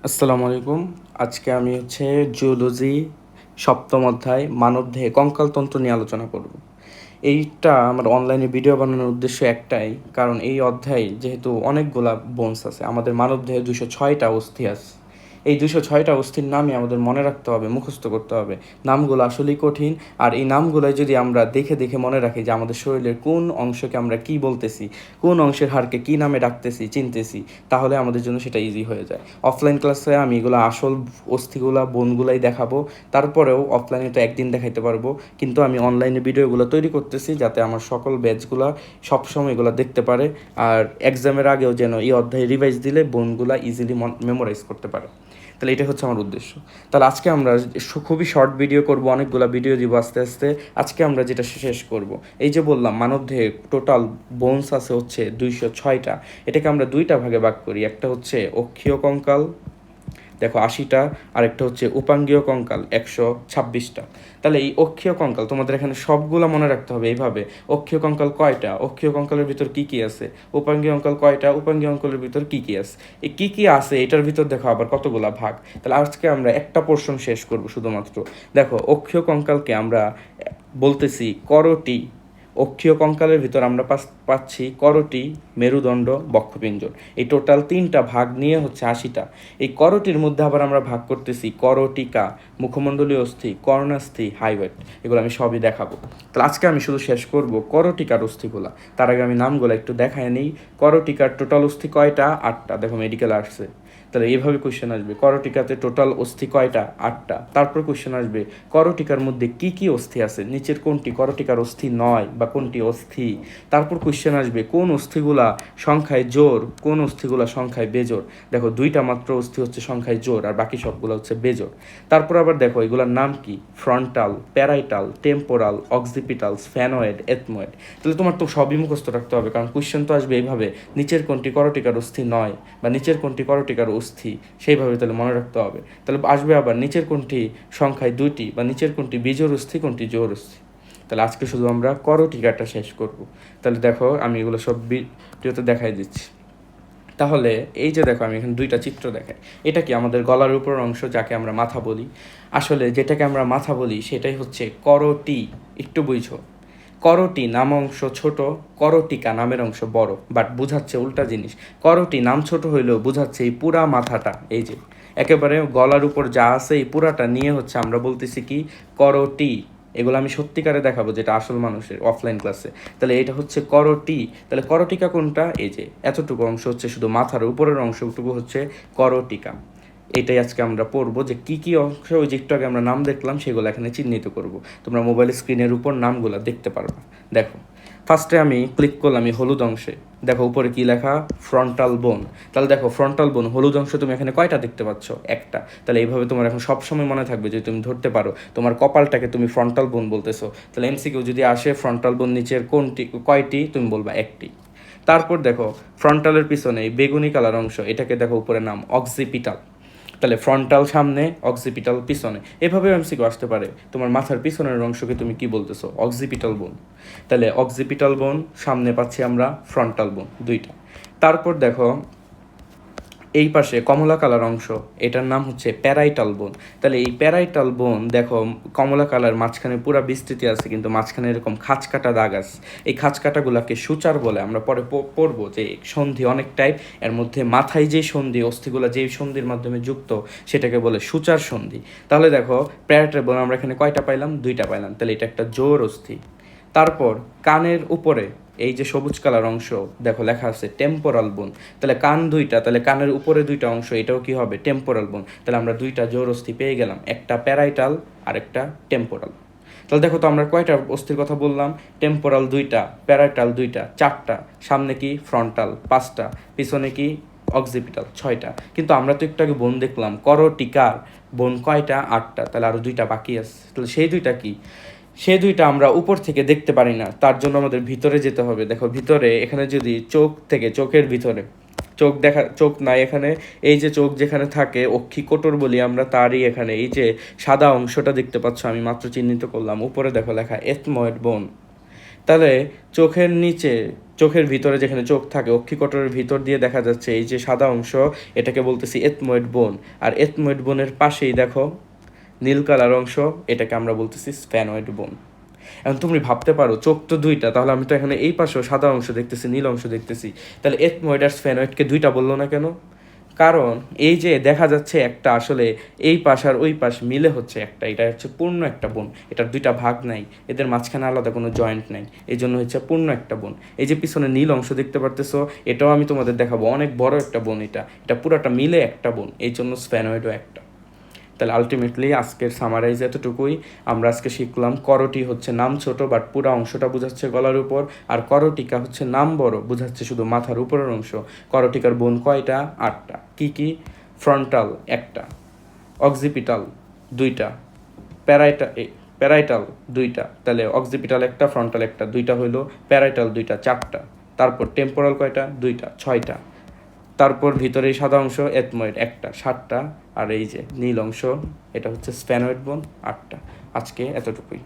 আসসালামু আলাইকুম। আজকে আমি জুওলজি সপ্তম অধ্যায় মানবদেহে কঙ্কালতন্ত্র নিয়ে আলোচনা করব। এইটা আমার অনলাইনে ভিডিও বানানোর উদ্দেশ্য একটাই, কারণ এই অধ্যায়ে যেহেতু অনেকগুলা বোনস আছে, আমাদের মানবদেহে 206টা অস্থি আছে। এই 206টা অস্থির নামই আমাদের মনে রাখতে হবে, মুখস্থ করতে হবে। নামগুলো আসলেই কঠিন, আর এই নামগুলোই যদি আমরা দেখে দেখে মনে রাখি যে আমাদের শরীরের কোন অংশকে আমরা কি বলতেছি, কোন অংশের হাড়কে কি নামে ডাকতেছি, চিনতেছি, তাহলে আমাদের জন্য সেটা ইজি হয়ে যায়। অফলাইন ক্লাসে আমি এগুলো আসল অস্থিগুলা বোনগুলাই দেখাবো, তারপরেও অফলাইনে তো একদিন দেখাইতে পারবো, কিন্তু আমি অনলাইনে ভিডিওগুলো তৈরি করতেছি যাতে আমার সকল ব্যাচগুলা সবসময় এগুলো দেখতে পারে, আর এক্সামের আগেও যেন এই অধ্যায়ে রিভাইজ দিলে বোনগুলা ইজিলি মেমোরাইজ করতে পারে। তাহলে এটা হচ্ছে আমার উদ্দেশ্য। তাহলে আজকে আমরা খুবই শর্ট ভিডিও করব, অনেকগুলো ভিডিও দিব আস্তে আস্তে। আজকে আমরা যেটা শেষ করব, এই যে বললাম মানবদেহে টোটাল বোনস আছে 206টা। এটাকে আমরা দুইটা ভাগে ভাগ করি, একটা হচ্ছে অক্ষীয় কঙ্কাল, দেখো 80টা, আর একটা হচ্ছে উপাঙ্গীয় কঙ্কাল 126টা। তাহলে এই অক্ষীয় কঙ্কাল তোমাদের এখানে সবগুলো মনে রাখতে হবে এইভাবে। অক্ষীয় কঙ্কাল কয়টা, অক্ষীয় কঙ্কালের ভিতর কি কি আছে, উপাঙ্গীয় কঙ্কাল কয়টা, উপাঙ্গীয় কঙ্কালের ভিতর কি কি আছে, এই কি কি আছে এটার ভিতর দেখো আবার কতগুলা ভাগ। তাহলে আজকে আমরা একটা পোর্শন শেষ করব শুধুমাত্র। দেখো অক্ষীয় কঙ্কালকে আমরা বলতেছি করটি। অক্ষীয় কঙ্কালের ভিতর আমরা পাচ্ছি করটি, মেরুদণ্ড, বক্ষপিঞ্জর। এই টোটাল 3টা ভাগ নিয়ে হচ্ছে 80টা। এই করটির মধ্যে আবার আমরা ভাগ করতেছি করটিকা, মুখমণ্ডলীয় অস্থি, কর্ণাস্থি, হাইওয়েট। এগুলো আমি সবই দেখাবো। তাহলে আজকে আমি শুধু শেষ করব করটিকার অস্থিগুলা। তার আগে আমি নামগুলো একটু দেখায় নিই। করটিকার টোটাল অস্থি কয়টা? 8টা। দেখো মেডিকেল আর্টসে। তাহলে এইভাবে কোশ্চেন আসবে, করটিকাতে টোটাল অস্থি কয়টা? 8টা। তারপর কোশ্চেন আসবে করটিকার মধ্যে কি কি অস্থি আছে, নিচের কোনটি করটিকার অস্থি নয় বা কোনটি অস্থি। তারপর কোশ্চেন আসবে কোন অস্থিগুলা সংখ্যায় জোর, কোন অস্থিগুলা সংখ্যায় বেজোর। দেখো 2টা মাত্র অস্থি হচ্ছে সংখ্যায় জোর, আর বাকি সবগুলো হচ্ছে বেজোর। তারপর আবার দেখো এগুলোর নাম কি, frontal, parietal, temporal, occipital, sphenoid, ethmoid. তাহলে তোমার তো সবই মুখস্থ রাখতে হবে, কারণ কোশ্চেন তো আসবে এইভাবে, নিচের কোনটি করটিকার অস্থি নয় বা নিচের কোনটি করটিকার অস্থি, সেইভাবে তাহলে মনে রাখতে হবে। তাহলে আসবে আবার নিচের কোনটি সংখ্যায় 2টি বা নিচের কোনটি বিজোড় অস্থি, কোনটি জোড় অস্থি। তাহলে আজকে শুধু আমরা করটিকাটা শেষ করব। তাহলে দেখো আমি এগুলো সব ভিডিওতে দেখাই দিচ্ছি। তাহলে এই যে দেখো আমি এখানে 2টা চিত্র দেখাই। এটা কি আমাদের গলার উপরের অংশ, যাকে আমরা মাথা বলি। আসলে যেটাকে আমরা মাথা বলি সেটাই হচ্ছে করটি। একটু বুঝো, করটি নাম অংশ ছোট, করটিকা নামের অংশ বড়, বাট বুঝাচ্ছে উল্টা জিনিস। করটি নাম ছোট হইলেও বুঝাচ্ছে এই পুরা মাথাটা, এই যে একেবারে গলার উপর যা আছে এই পুরাটা নিয়ে হচ্ছে আমরা বলতেছি কি করটি। এগুলো আমি সত্যিকারে দেখাবো, যেটা আসল মানুষের অফলাইন ক্লাসে। তাহলে এটা হচ্ছে করটি। তাহলে করটিকা কোনটা? এই যে এতটুকু অংশ হচ্ছে শুধু মাথার উপরের অংশটুকু হচ্ছে করটিকা। এটাই আজকে আমরা পড়বো, যে কি কি অংশ ওই যে একটু আগে আমরা নাম দেখলাম সেগুলো এখানে চিহ্নিত করব। তোমরা মোবাইল স্ক্রিনের উপর নামগুলো দেখতে পারবা। দেখো ফার্স্টে আমি ক্লিক করলাম এই হলুদ অংশে। দেখো উপরে কি লেখা, ফ্রন্টাল বোন। তাহলে দেখো ফ্রন্টাল বোন হলুদ অংশ তুমি এখানে কয়টা দেখতে পাচ্ছ? একটা। তাহলে এইভাবে তোমার এখন সবসময় মনে থাকবে, যে তুমি ধরতে পারো তোমার কপালটাকে তুমি ফ্রন্টাল বোন বলতেছো। তাহলে এমসিকিউ যদি আসে ফ্রন্টাল বোন নিচের কোনটি কয়টি, তুমি বলবা একটি। তারপর দেখো ফ্রন্টালের পিছনে এই বেগুনি কালার অংশ, এটাকে দেখো উপরে নাম অক্সিপিটাল। তাহলে ফ্রন্টাল সামনে, অক্সিপিটাল পিছনে। এভাবে এমসিকিউ আসতে পারে, তোমার মাথার পিছনের অংশকে তুমি কি বলতেছো? অক্সিপিটাল বোন। তাহলে অক্সিপিটাল বোন সামনে পাচ্ছি আমরা, ফ্রন্টাল বোন 2টা। তারপর দেখো এই পাশে কমলা কালার অংশ, এটার নাম হচ্ছে প্যারাইটাল বোন। তাহলে এই প্যারাইটাল বোন দেখো কমলা কালার, মাঝখানে পুরা বিস্তৃতি আছে, কিন্তু মাঝখানে এরকম খাঁচ কাটা দাগ আছে। এই খাঁচ কাটাগুলাকে সূচার বলে। আমরা পরে পড়বো যে সন্ধি অনেক টাইপ, এর মধ্যে মাথায় যে সন্ধি, অস্থিগুলা যেই সন্ধির মাধ্যমে যুক্ত, সেটাকে বলে সূচার সন্ধি। তাহলে দেখো প্যারাইটাল বোন আমরা এখানে কয়টা পাইলাম? 2টা পাইলাম। তাহলে এটা একটা জোর অস্থি। তারপর কানের উপরে এই যে সবুজ কালার অংশ, দেখো লেখা আছে টেম্পোরাল বোন। তাহলে কান 2টা, তাহলে কানের উপরে 2টা অংশ, এটাও কি হবে? টেম্পোরাল বোন। তাহলে আমরা 2টা জোর অস্থি পেয়ে গেলাম, একটা প্যারাইটাল আর একটা টেম্পোরাল। তাহলে দেখো তো আমরা কয়টা অস্থির কথা বললাম? টেম্পোরাল 2টা, প্যারাইটাল 2টা, 4টা, সামনে কি ফ্রন্টাল 5টা, পিছনে কি অক্সিপিটাল 6টা। কিন্তু আমরা তো একটু আগে বোন দেখলাম, করটিকার বোন কয়টা? 8টা। তাহলে আরও 2টা বাকি আছে। তাহলে সেই 2টা কি? সে 2টা আমরা উপর থেকে দেখতে পারি না, তার জন্য আমাদের ভিতরে যেতে হবে। দেখো ভিতরে, এখানে যদি চোখ থেকে, চোখের ভিতরে চোখ নাই এখানে, এই যে চোখ যেখানে থাকে অক্ষিকোটর বলি আমরা, তারই এখানে এই যে সাদা অংশটা দেখতে পাচ্ছ, আমি মাত্র চিহ্নিত করলাম, উপরে দেখো লেখা এথময়েড বোন। তাহলে চোখের নিচে চোখের ভিতরে যেখানে চোখ থাকে অক্ষিকটরের ভিতর দিয়ে দেখা যাচ্ছে এই যে সাদা অংশ, এটাকে বলতেছি এথময়েড বোন। আর এথময়েড বোনের পাশেই দেখো নীল কালার অংশ, এটাকে আমরা বলতেছি স্ফ্যানয়েড বোন। এখন তুমি ভাবতে পারো চোখ তো দুইটা, তাহলে আমি তো এখানে এই পাশেও সাদা অংশ দেখতেছি, নীল অংশ দেখতেছি, তাহলে এথময়েড আর স্ফ্যানয়েডকে দুইটা বললো না কেন? কারণ এই যে দেখা যাচ্ছে একটা আসলে এই পাশ আর ওই পাশ মিলে হচ্ছে একটা, এটা হচ্ছে পূর্ণ একটা বোন, এটার দুইটা ভাগ নাই, এদের মাঝখানে আলাদা কোনো জয়েন্ট নাই, এই জন্য হচ্ছে পূর্ণ একটা বোন। এই যে পিছনে নীল অংশ দেখতে পারতেছো, এটাও আমি তোমাদের দেখাবো, অনেক বড় একটা বোন, এটা পুরোটা মিলে একটা বোন, এই জন্য স্ফ্যানয়েডও একটা। তাহলে আলটিমেটলি আজকের সামারাইজ এতটুকুই। আমরা আজকে শিখলাম করটি হচ্ছে নাম ছোট বাট পুরো অংশটা বোঝাচ্ছে গলার উপর, আর করটিকা হচ্ছে নাম বড়, বোঝাচ্ছে শুধু মাথার উপরের অংশ। করটিকার বোন কয়টা? 8টা। কি কি? ফ্রন্টাল একটা, অক্সিপিটাল 2টা, প্যারাইটাল 2টা, তাহলে অক্সিপিটাল একটা, ফ্রন্টাল একটা, 2টা হইলো, প্যারাইটাল 2টা, 4টা। তারপর টেম্পোরাল কয়টা? 2টা, 6টা। তারপর ভিতরে এই সাদা অংশ এথময়েড একটা, 7টা। আর এই যে নীল অংশ, এটা হচ্ছে স্ফ্যানয়েড বোন, 8টা। আজকে এতটুকুই।